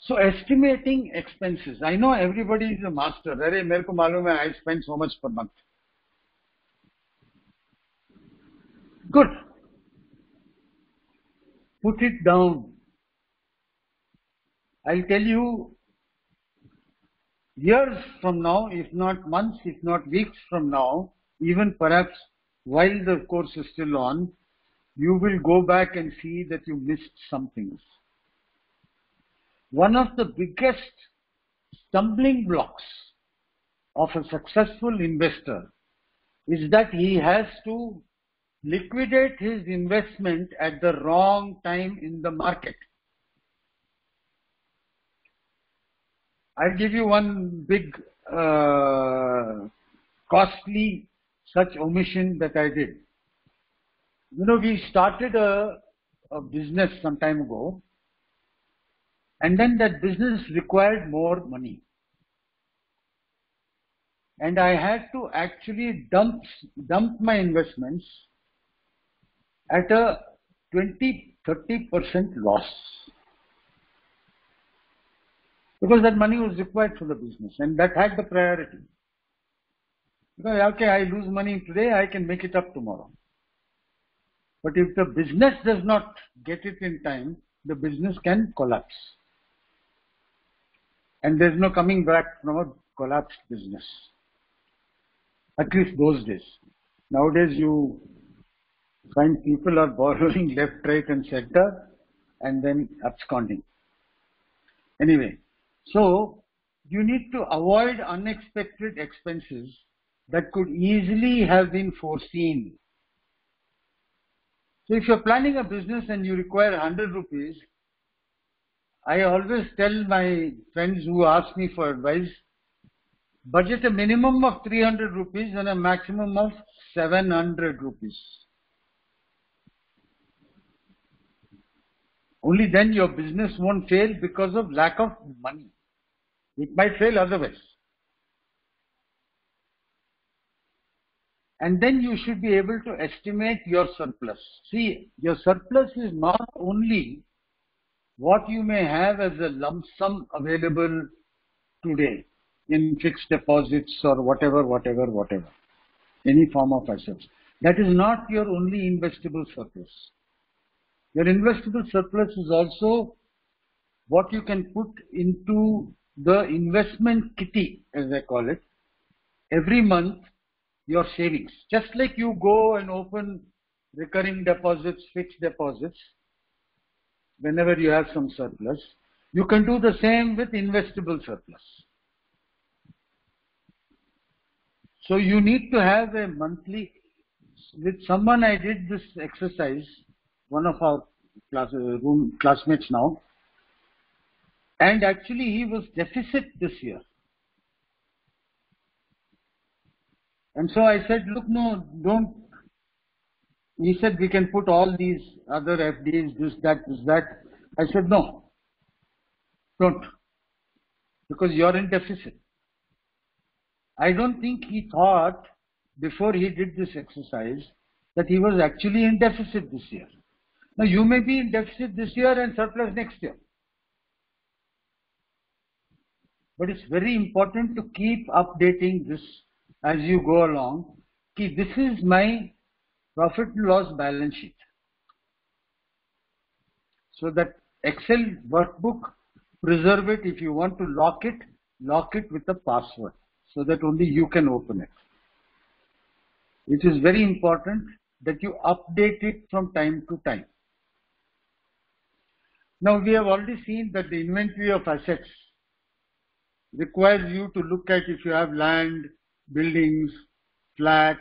So estimating expenses. I know everybody is a master. Arey, mere ko malum hai, I spend so much per month. Good. Put it down. I'll tell you, years from now, if not months, if not weeks from now, even perhaps while the course is still on, you will go back and see that you missed some things. One of the biggest stumbling blocks of a successful investor is that he has to liquidate his investment at the wrong time in the market. I'll give you one big costly such omission that I did. You know, we started a business some time ago, and then that business required more money. And I had to actually dump my investments at a 20-30% loss. Because that money was required for the business, and that had the priority. Because, okay, I lose money today, I can make it up tomorrow. But if the business does not get it in time, the business can collapse. And there's no coming back from a collapsed business. At least those days. Nowadays you find people are borrowing left, right and center and then absconding. Anyway, so you need to avoid unexpected expenses that could easily have been foreseen. So if you're planning a business and you require 100 rupees, I always tell my friends who ask me for advice, budget a minimum of 300 rupees and a maximum of 700 rupees. Only then your business won't fail because of lack of money. It might fail otherwise. And then you should be able to estimate your surplus. See, your surplus is not only what you may have as a lump sum available today in fixed deposits or whatever, any form of assets. That is not your only investable surplus. Your investable surplus is also what you can put into the investment kitty, as I call it, every month, your savings. Just like you go and open recurring deposits, fixed deposits, whenever you have some surplus, you can do the same with investable surplus. So you need to have a monthly, with someone I did this exercise, one of our classmates now, and actually he was deficit this year. And so I said, look, no, don't. He said, we can put all these other FDs, this, that. I said, no, don't, because you're in deficit. I don't think he thought, before he did this exercise, that he was actually in deficit this year. Now, you may be in deficit this year and surplus next year. But it's very important to keep updating this as you go along. Okay, this is my profit and loss balance sheet. So that Excel workbook, preserve it. If you want to lock it with a password so that only you can open it. It is very important that you update it from time to time. Now we have already seen that the inventory of assets requires you to look at if you have land, buildings, flats,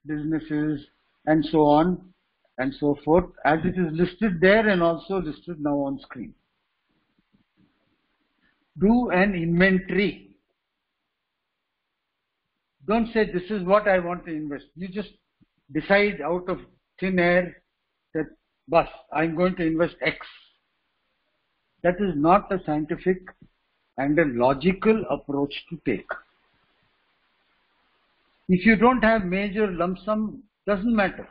businesses, and so on and so forth, as it is listed there and also listed now on screen. Do an inventory. Don't say this is what I want to invest. You just decide out of thin air that, boss, I'm going to invest X. That is not a scientific and a logical approach to take. If you don't have major lump sum, doesn't matter.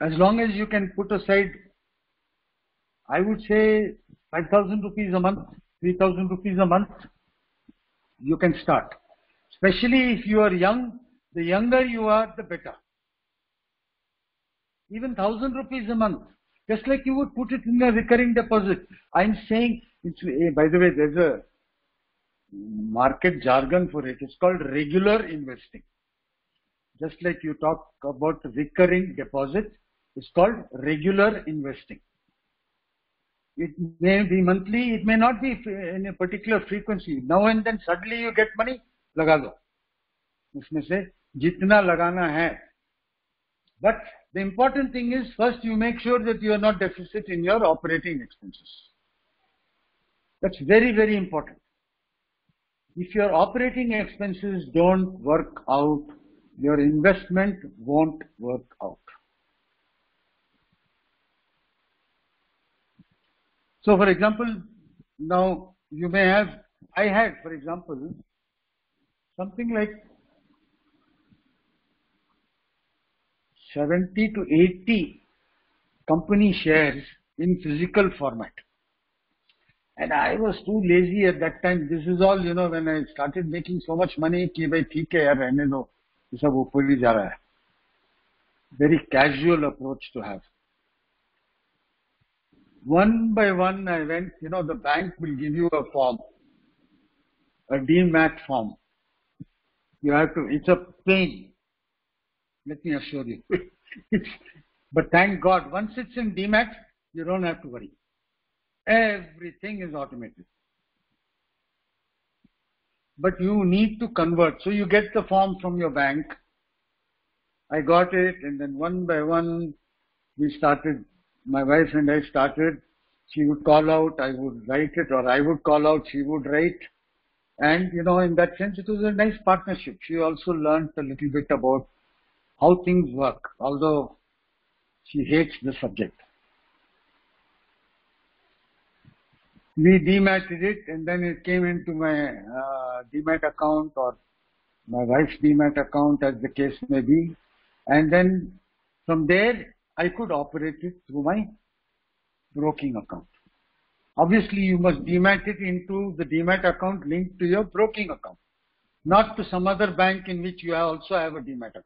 As long as you can put aside, I would say 5,000 rupees a month, 3,000 rupees a month, you can start. Especially if you are young, the younger you are, the better. Even 1,000 rupees a month, just like you would put it in a recurring deposit. I'm saying, by the way, there's a market jargon for it. It's called regular investing. Just like you talk about recurring deposit, it's called regular investing. It may be monthly, it may not be in a particular frequency. Now and then suddenly you get money, लगा दो. उसमें से जितना लगाना है. But the important thing is, first you make sure that you are not deficit in your operating expenses. That's very, very important. If your operating expenses don't work out, your investment won't work out. So, for example, now you may have, I had, for example, something like 70 to 80 company shares in physical format. And I was too lazy at that time. This is all, when I started making so much money, कि भाई ठीक है यार रहने दो, ये सब ऊपर ही जा रहा है. Very casual approach to have. One by one I went, the bank will give you a form, a DMAT form. You have to, it's a pain. Let me assure you. But thank God, once it's in DMAT, you don't have to worry. Everything is automated. But you need to convert. So you get the form from your bank. I got it, and then one by one we started, my wife and I started. She would call out, I would write it, or I would call out, she would write. And, in that sense, it was a nice partnership. She also learned a little bit about how things work, although she hates the subject. We dematted it, and then it came into my demat account or my wife's demat account, as the case may be. And then from there, I could operate it through my broking account. Obviously, you must demat it into the demat account linked to your broking account, not to some other bank in which you also have a demat account.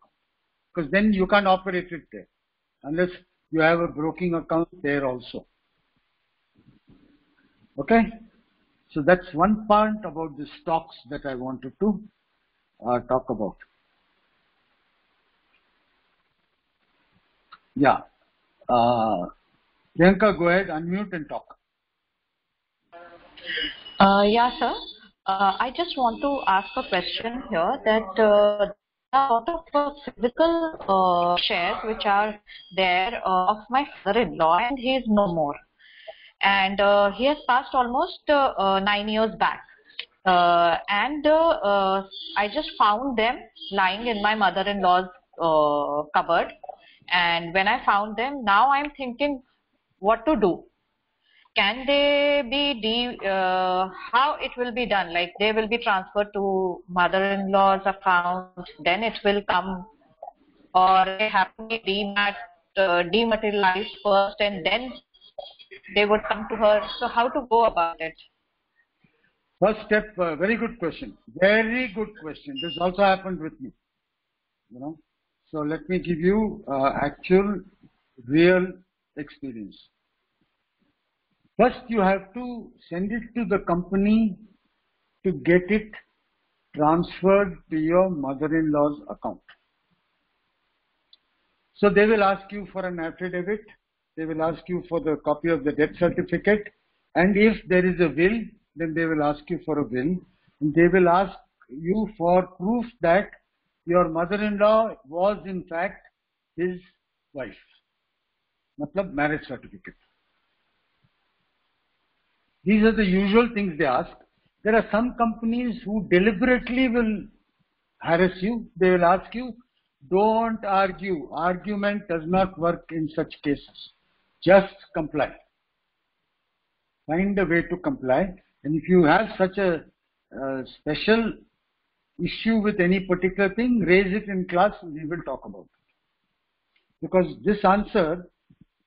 Because then you can't operate it there, unless you have a broking account there also. Okay? So that's one part about the stocks that I wanted to talk about. Yeah. Priyanka, go ahead, unmute and talk. Yeah, sir. I just want to ask a question here that there are a lot of physical shares which are there of my father-in-law, and he is no more. And he has passed almost 9 years back. And I just found them lying in my mother-in-law's cupboard. And when I found them, now I'm thinking what to do. Can they be, how it will be done? Like they will be transferred to mother-in-law's account, then it will come, or they have to be dematerialized first and then they would come to her. So how to go about it? First step, very good question. Very good question. This also happened with me. So let me give you actual, real experience. First, you have to send it to the company to get it transferred to your mother-in-law's account. So they will ask you for an affidavit. They will ask you for the copy of the death certificate. And if there is a will, then they will ask you for a will. And they will ask you for proof that your mother-in-law was in fact his wife. Matlab marriage certificate. These are the usual things they ask. There are some companies who deliberately will harass you. They will ask you, don't argue. Argument does not work in such cases. Just comply. Find a way to comply. And if you have such a special issue with any particular thing, raise it in class and we will talk about it. because this answer,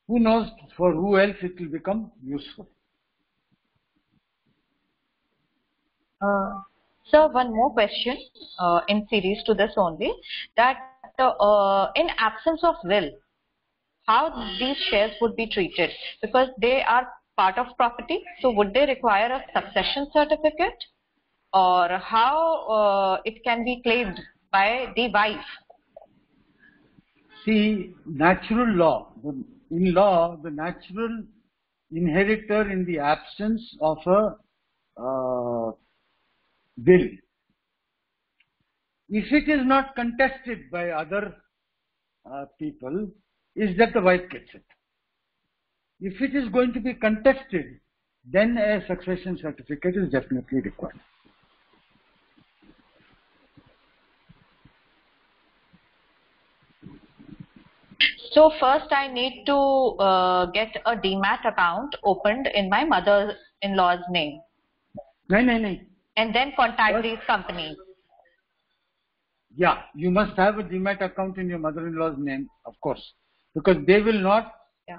who knows for who else it will become useful. Sir, one more question in series to this only, that in absence of will, how these shares would be treated? Because they are part of property, so would they require a succession certificate, or how it can be claimed by the wife? See, natural law, in law, the natural inheritor in the absence of a will, if it is not contested by other people, is that the wife gets it. If it is going to be contested, then a succession certificate is definitely required. So first I need to get a demat account opened in my mother-in-law's name. No. And then contact First, these companies. Yeah, you must have a demat account in your mother-in-law's name, of course, because they will not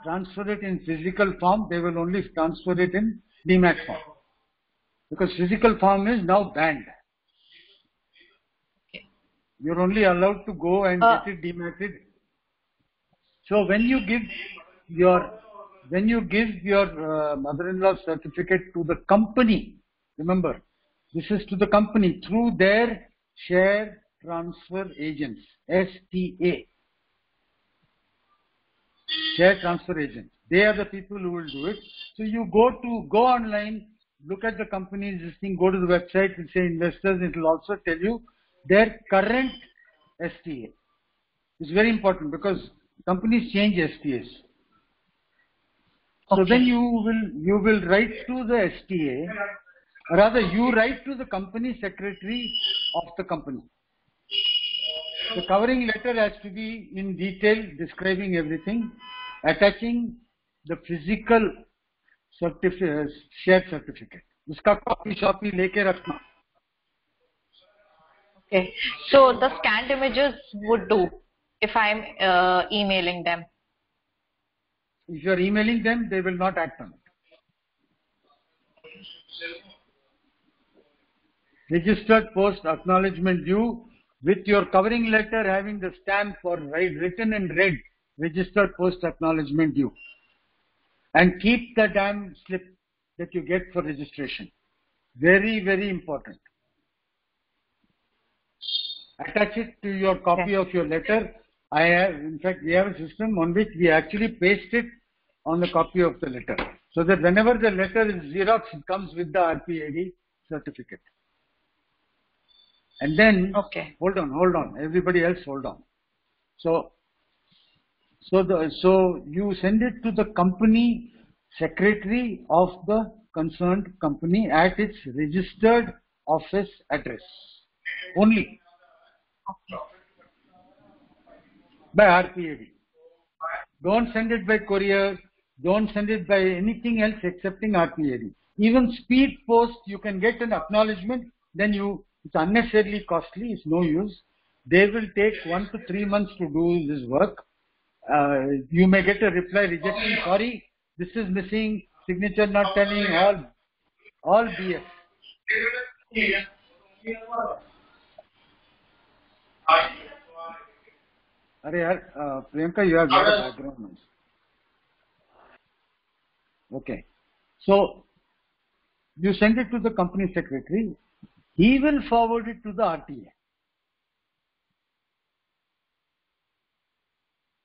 transfer it in physical form, they will only transfer it in demat form. Because physical form is now banned. Okay. You're only allowed to go and get it dematted. So when you give your mother-in-law certificate to the company, remember, this is to the company through their share transfer agents, STA, share transfer agents. They are the people who will do it. So you go online, look at the company's listing, go to the website, it will say investors, it will also tell you their current STA. It's very important because companies change STAs. So then you will write to the STA, or rather you write to the company secretary of the company. The covering letter has to be in detail describing everything, attaching the physical share certificate. उसका copy लेके रखना. Okay. So the scanned images would do if I'm emailing them. If you are emailing them, they will not act on it. Registered post acknowledgement due with your covering letter having the stamp for written in red, registered post acknowledgement due. And keep the damn slip that you get for registration. Very, very important. Attach it to your copy of your letter. In fact, we have a system on which we actually paste it on the copy of the letter. So that whenever the letter is Xerox, it comes with the RPAD certificate. And then, hold on, everybody else hold on. So you send it to the company secretary of the concerned company at its registered office address only. By RPAD. Don't send it by courier, don't send it by anything else excepting RPAD. Even speed post, you can get an acknowledgement, then it's unnecessarily costly, it's no use. They will take 1 to 3 months to do this work. You may get a reply rejecting, sorry, this is missing, signature not telling, all BS. Priyanka, you have got a background noise. Okay. So, you send it to the company secretary. He will forward it to the RTA.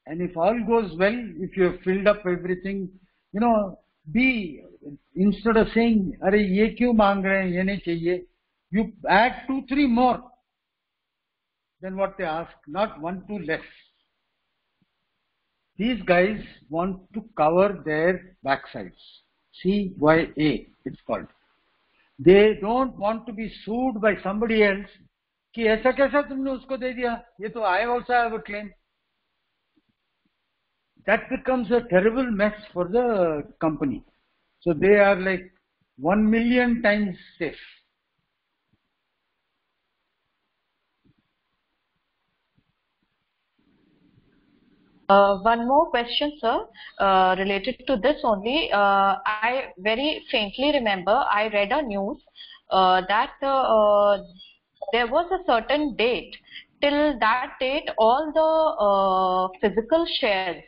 And if all goes well, if you have filled up everything, instead of saying, "Arey, ye kyun maang rahe hain, ye nahi chahiye," you add 2, 3 more than what they ask, not 1, 2 less. These guys want to cover their backsides. CYA, it's called. They don't want to be sued by somebody else. कि ऐसा कैसा तुमने उसको दे दिया? ये तो I also have a claim. That becomes a terrible mess for the company. So they are like 1 million times safe. One more question, sir, related to this only. I very faintly remember I read a news that there was a certain date. Till that date, all the physical shares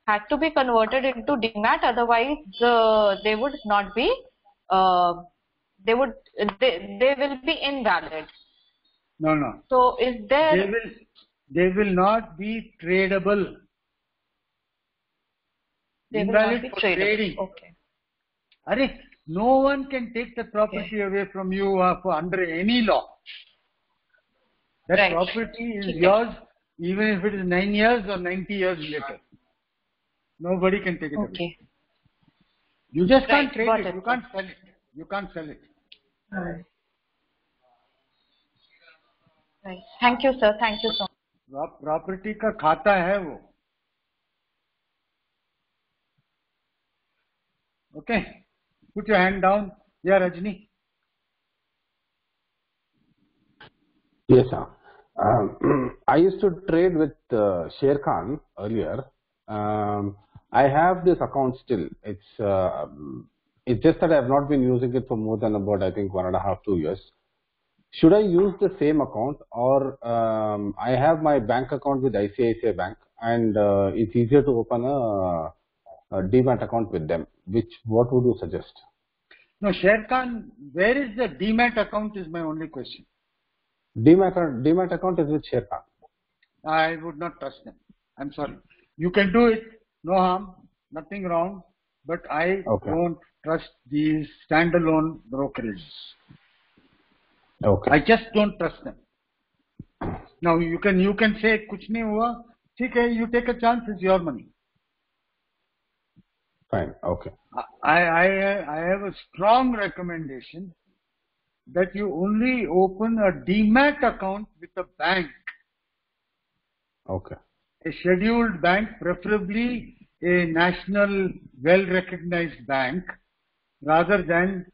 had to be converted into demat. Otherwise, they would not be. Uh, they will be invalid. No. So, is there? They will not be tradable. They will Invalid not be for tradable. trading. Okay. Arey, no one can take the property away from you under any law. That Right. property is yours even if it is 9 years or 90 years later. Nobody can take it away. You just can't trade it. You can't sell it. You can't sell it. Right. Thank you, sir. Thank you so much. Property का खाता है वो. Okay. Put your hand down. Yeah, Rajni. Yes, sir. I used to trade with Sher Khan earlier. I have this account still. It's just that I have not been using it for more than about, I think, 1.5 to 2 years. Should I use the same account, or I have my bank account with ICICI Bank, and it's easier to open a demat account with them? What would you suggest? No, Sher Khan, where is the demat account is my only question. Demat account is with Sher Khan. I would not trust them. I'm sorry. You can do it, no harm, nothing wrong, but I don't trust these standalone brokerages. Okay. I just don't trust them. Now you can say kuch nahi hua, theek hai, you take a chance, it's your money. Fine. Okay. I have a strong recommendation that you only open a demat account with a bank. Okay. A scheduled bank, preferably a national, well-recognized bank, rather than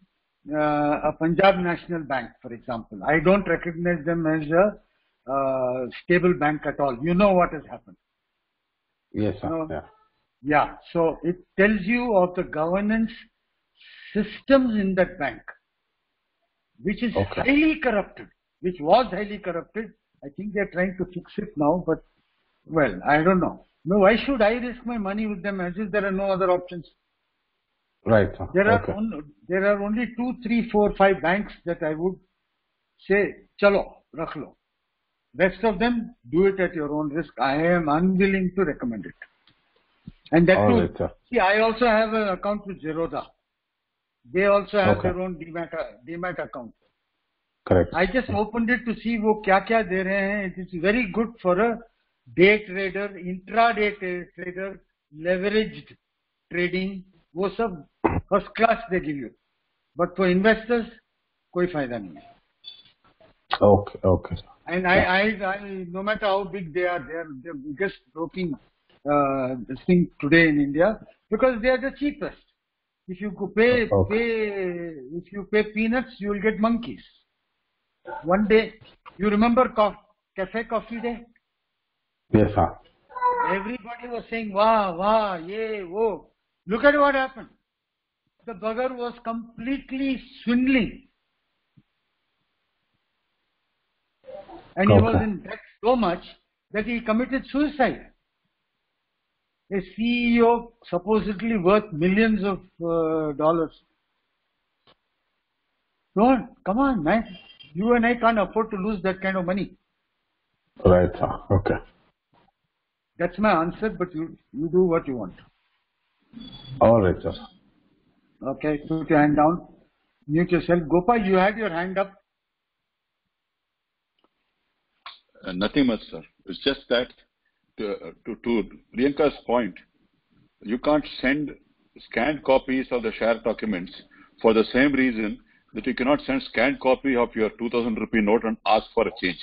a Punjab National Bank, for example. I don't recognize them as a stable bank at all. You know what has happened. Yes, sir. You know? Yeah. So it tells you of the governance systems in that bank, which is highly corrupted, which was highly corrupted. I think they're trying to fix it now, but well, I don't know. No, why should I risk my money with them as if there are no other options? Right, sir. There are only 2, 3, 4, 5 banks that I would say, chalo, rakh lo. Rest of them, do it at your own risk. I am unwilling to recommend it. And that too, right, see, I also have an account with Zerodha. They also have their own demat account. Correct. I just opened it to see wo kya de rahe hain. It is very good for a day trader, intraday trader, leveraged trading. वो सब first class they give you. But for investors, कोई फायदा नहीं है. Okay. And I no matter how big they are the biggest broking thing today in India, because they are the cheapest. If you pay peanuts, you will get monkeys. One day, you remember Cafe Coffee Day? Yes, sir. Everybody was saying, wow, yeah, whoa. Look at what happened. The bugger was completely swindling. And he was in debt so much that he committed suicide. A CEO supposedly worth millions of dollars. Come on, man. You and I can't afford to lose that kind of money. Right, sir. Okay. That's my answer, but you do what you want. All right, sir. Okay, put your hand down. Mute yourself. Gopal, you had your hand up. Nothing much, sir. It's just that to Priyanka's point, you can't send scanned copies of the share documents for the same reason that you cannot send scanned copy of your 2,000 rupee note and ask for a change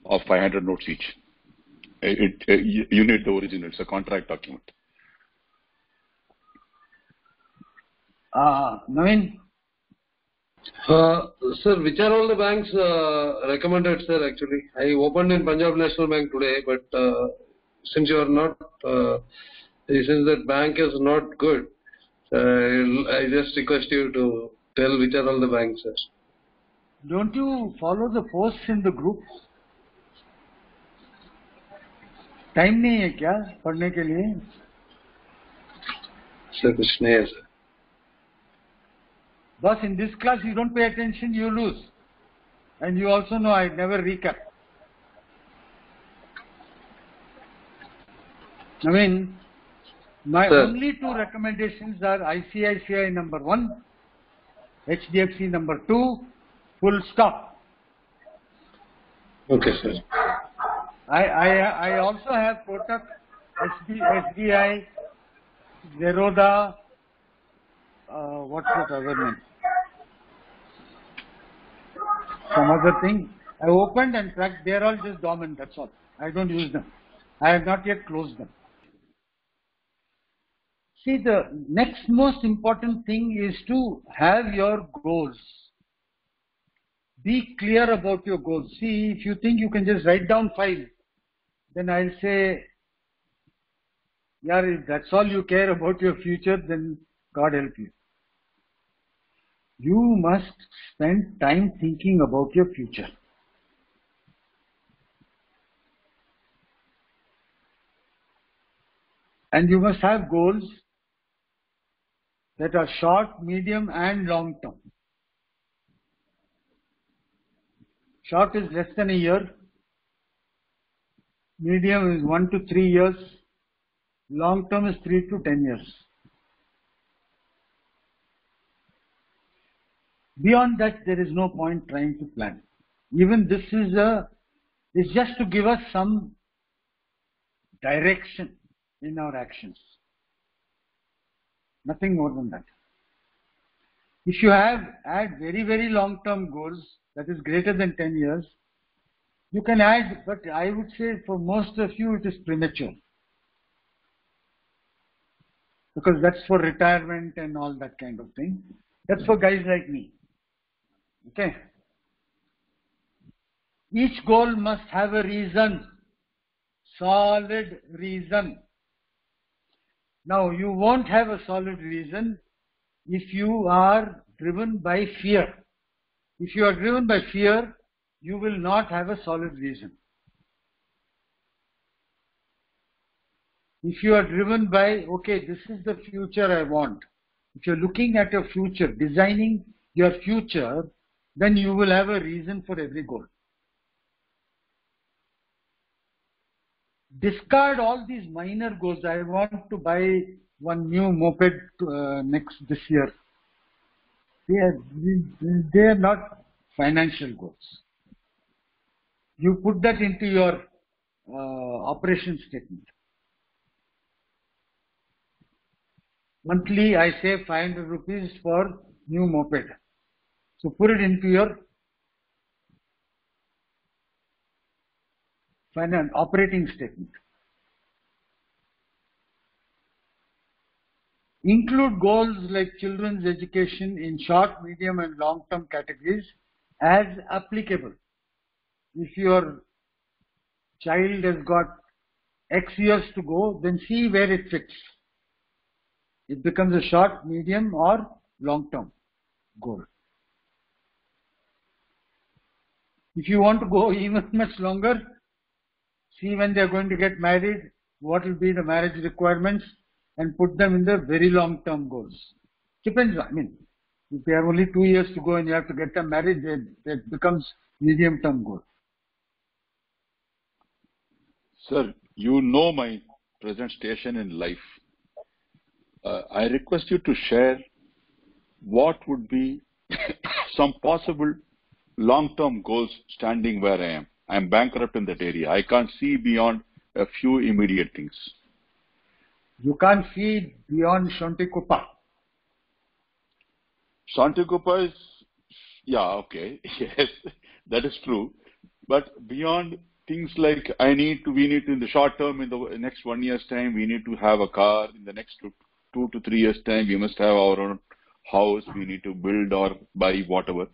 of 500 notes each. You need the original. It's a contract document. Naveen? Sir, which are all the banks recommended, sir, actually? I opened in Punjab National Bank today, but since you are not, since that bank is not good, I just request you to tell which are all the banks, sir. Don't you follow the posts in the group? Time नहीं है क्या पढ़ने के लिए? Sir, कुछ नहीं है sir. Boss, in this class you don't pay attention, you lose. And you also know I never recap. I mean, my only two recommendations are ICICI number 1, HDFC number 2, full stop. Okay, sir. I also have Kotak, SBI, Zerodha, what's that other name? Some other thing. I opened and tracked, they are all just dormant, that's all. I don't use them. I have not yet closed them. See, the next most important thing is to have your goals. Be clear about your goals. See, if you think you can just write down 5, then I'll say, yeah, if that's all you care about your future, then God help you. You must spend time thinking about your future. And you must have goals that are short, medium and long term. Short is less than a year. Medium is 1 to 3 years. Long term is 3 to 10 years. Beyond that, there is no point trying to plan. Even this is just to give us some direction in our actions. Nothing more than that. If you had very, very long-term goals, that is greater than 10 years, you can add, but I would say for most of you it is premature. Because that's for retirement and all that kind of thing. That's for guys like me. Okay? Each goal must have a reason. Solid reason. Now, you won't have a solid reason if you are driven by fear. If you are driven by fear, you will not have a solid reason. If you are driven by, okay, this is the future I want. If you're looking at your future, designing your future, then you will have a reason for every goal. Discard all these minor goals. I want to buy one new moped this year. They are not financial goals. You put that into your operation statement. Monthly, I save 500 rupees for new moped. So put it into your operating statement. Include goals like children's education in short, medium and long-term categories as applicable. If your child has got X years to go, then see where it fits. It becomes a short, medium or long-term goal. If you want to go even much longer, see when they are going to get married, what will be the marriage requirements, and put them in the very long-term goals. Depends, I mean, if they have only 2 years to go and you have to get them married, that becomes medium-term goal. Sir, you know my present station in life. I request you to share what would be some possible long-term goals standing where I am. I am bankrupt in that area. I can't see beyond a few immediate things. You can't see beyond Shantikuppa. Shantikuppa is, yeah, okay, yes, that is true. But beyond things like we need to in the short term, in the next 1 year's time, we need to have a car. In the next 2 to 3 years' time, we must have our own house. We need to build or buy whatever.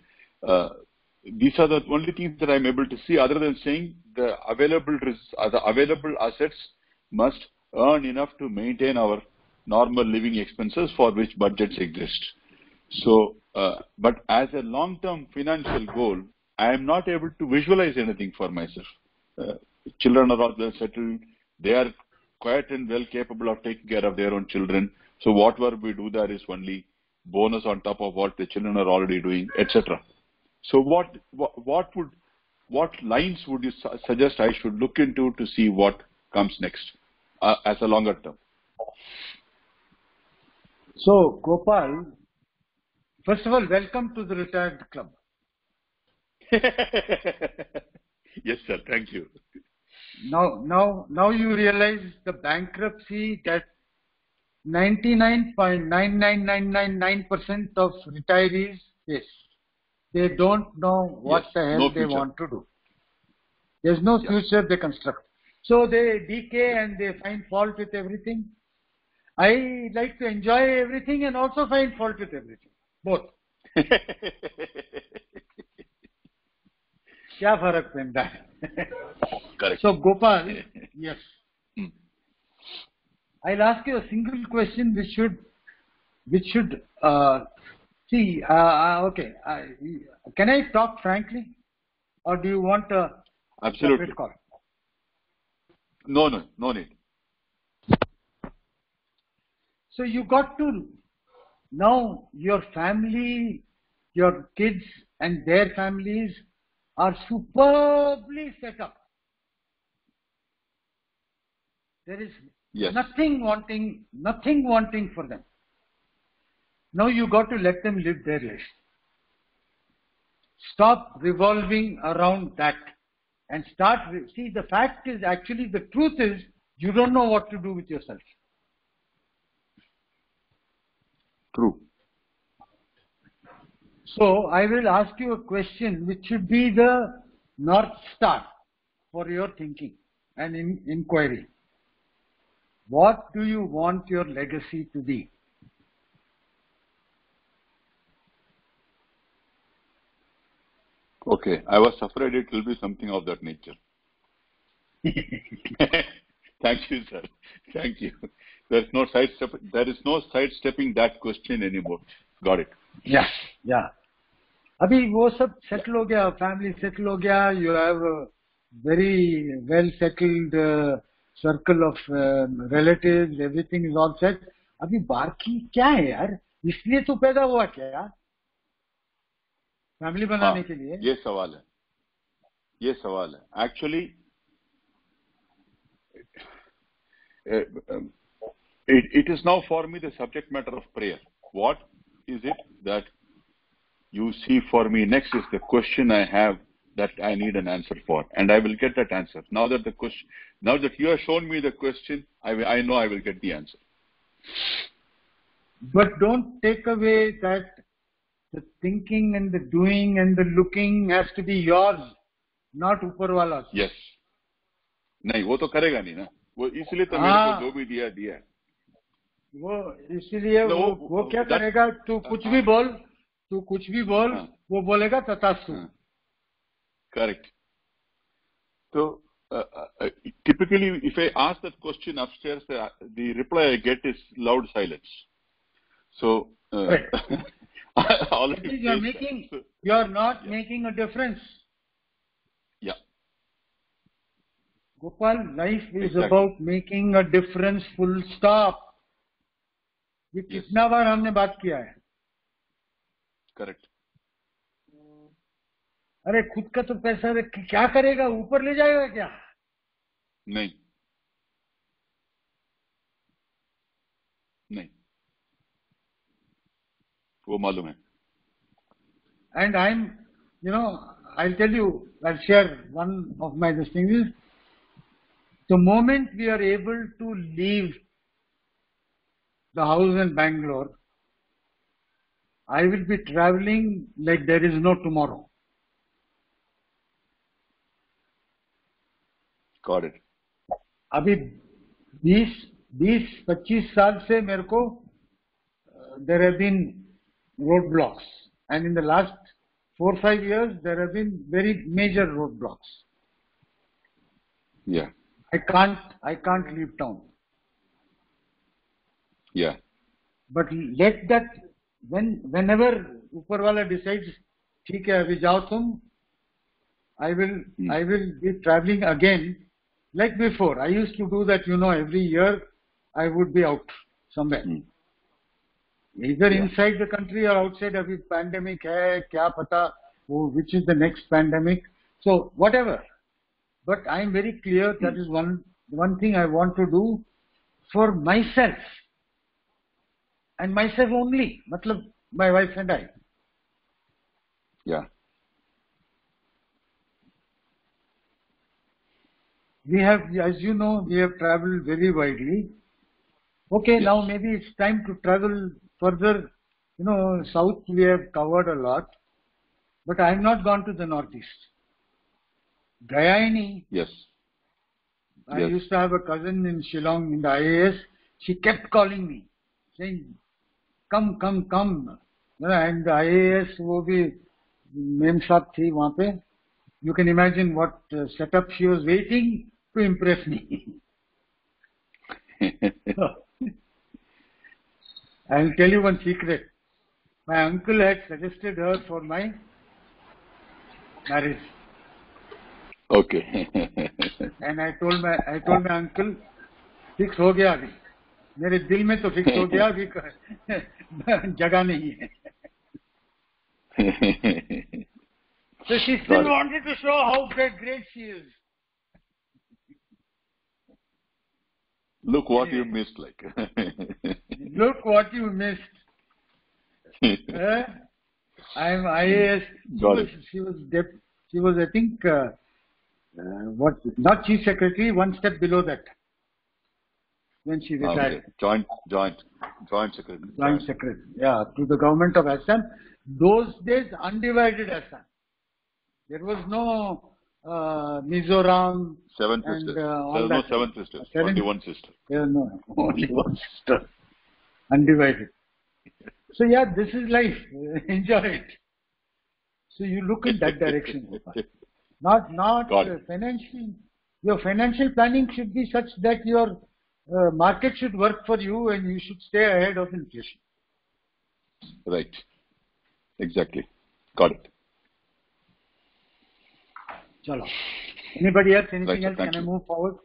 These are the only things that I'm able to see, other than saying the available assets must earn enough to maintain our normal living expenses for which budgets exist. So, but as a long-term financial goal, I am not able to visualize anything for myself. Children are all well settled. They are quite and well capable of taking care of their own children. So whatever we do there is only bonus on top of what the children are already doing, etc. So what lines would you suggest I should look into to see what comes next as a longer term? So, Gopal, first of all, welcome to the Retired Club. Yes, sir. Thank you. Now you realize the bankruptcy that 99.99999% of retirees face. They don't know what the hell they want to do. There's no future they construct. So they decay and they find fault with everything. I like to enjoy everything and also find fault with everything. Both. क्या फर्क पड़ता है? Correct. So Gopal, yes. I'll ask you a single question which should see. Okay. Can I talk frankly, or do you want a Absolutely. separate call? No need. So you got to now your family, your kids and their families are superbly set up. There is nothing wanting for them. Now you got to let them live their life. Stop revolving around that and start. See, the fact is, actually, the truth is, you don't know what to do with yourself. True. So I will ask you a question which should be the North Star for your thinking and inquiry. What do you want your legacy to be? Okay, I was afraid it will be something of that nature. Thank you, sir. Thank you. There is no sidestepping that question anymore. Got it. Yeah. अभी वो सब settle हो गया, family settle हो गया. You have a very well settled circle of relatives. Everything is all set. अभी बाकी क्या है यार? इसलिए तो पैदा हुआ क्या? फैमिली बनाने के लिए. ये सवाल है. Actually, it is now for me the subject matter of prayer. What is it that you see for me next is the question I have that I need an answer for, and I will get that answer. Now that you have shown me the question, I know I will get the answer. But don't take away that the thinking and the doing and the looking has to be yours, not ऊपर वाला. Yes. नहीं, वो तो करेगा नहीं ना. वो इसलिए तो मेरे को जो भी दिया. वो इसलिए वो क्या करेगा? तू कुछ भी बोल, वो बोलेगा तथास्तु. Correct. So typically, if I ask that question upstairs, the reply I get is loud silence. So you are not making a difference. Yeah. Gopal, life is about making a difference. Full stop. ये कितना बार हमने बात किया है? Correct. अरे खुद का तो पैसा क्या करेगा? ऊपर ले जाएगा क्या? नहीं. वो मालूम है. And I'll tell you, I'll share one of my things. The moment we are able to leave the house in Bangalore, I will be traveling like there is no tomorrow. Got it. अभी 20-25 साल से मेरे को there have been roadblocks, and in the last 4-5 years there have been very major roadblocks. Yeah. I can't leave town. Yeah. But let that, whenever Upar wala decides, ठीक है अभी जाओ तुम, I will be traveling again like before. I used to do that, every year I would be out somewhere. Either inside the country or outside. Abhi pandemic hai, kya pata, which is the next pandemic. So whatever. But I am very clear that is one thing I want to do for myself. And myself only. Matlab, my wife and I. Yeah. We have, as you know, we have traveled very widely. Okay, Yes. now maybe it's time to travel further. South we have covered a lot, but I have not gone to the northeast. Gaya hi nahi. Yes. I Yes. used to have a cousin in Shillong in the IAS. She kept calling me, saying, come. And the IAS, wo bhi mem saab thi wahan pe. You can imagine what setup she was waiting to impress me. I will tell you one secret. My uncle had suggested her for my marriage. Okay. And I told my uncle, fix हो गया अभी. मेरे दिल में तो fix हो गया अभी जगह नहीं है. So she still wanted to show how great she is. Look what you missed, like. Look what you missed. I am IAS. She was I think not chief secretary, one step below that when she retired. Okay. Joint secretary. Joint secretary, yeah, to the government of Assam. Those days, undivided Assam. There was no Mizoram. Seven and sisters. all There was that. no 7 sisters. Only one sister. No, only one sister. Undivided. So yeah, this is life. Enjoy it. So you look in that direction. Not financial. Your financial planning should be such that your market should work for you and you should stay ahead of inflation. Right. Exactly. Got it. Chalo. Anybody else? Anything Right, sir. else? Thank Can I you. move forward?